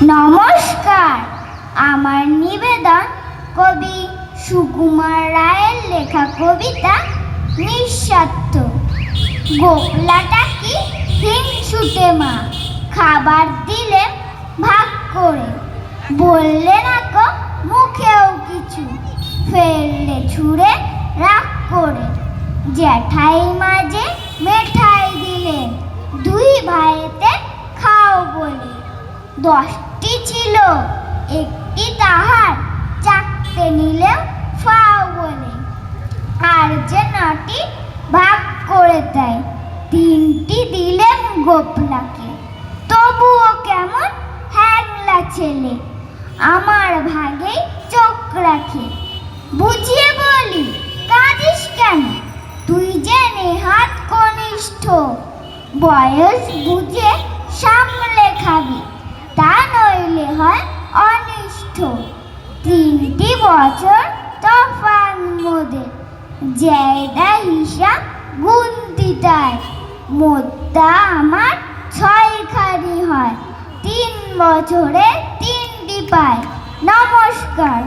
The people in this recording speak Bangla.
নমস্কার। আমার নিবেদন কবি সুকুমার রায়ের লেখা কবিতা নিঃস্বার্থ। গোপলাটা কি হিংসুটে মা, খাবার দিলে ভাগ করে, বললে না কো মুখেও কিছু, ফেললে ছুঁড়ে রাগ করে। জ্যাঠাই মাঝে মেঠাই দিলেন, দুই ভাইতে খাও বলে। 10টি ছিল, একটি তাহার চাকতে নিলেও ফাও বলে। আর যে 9টি ভাগ করে দেয়, 3টি দিলেন গোপলাকে। তবুও কেমন হ্যাংলা ছেলে, আমার ভাগেই চোখ রাখে। বুঝিয়ে বলি, কাঁদিস কেন, তুই যে নেহাত কনিষ্ঠ। বয়স বুঝে সামলে খাবি, তা নইলে হয় অনিষ্ট। 3টি বছর তফাৎ মোদের, জায়দা হিসাব গুনতি তাই। মোদ্দা আমার 6খানি হয়, 3 বছরে 3টি পায়। নমস্কার।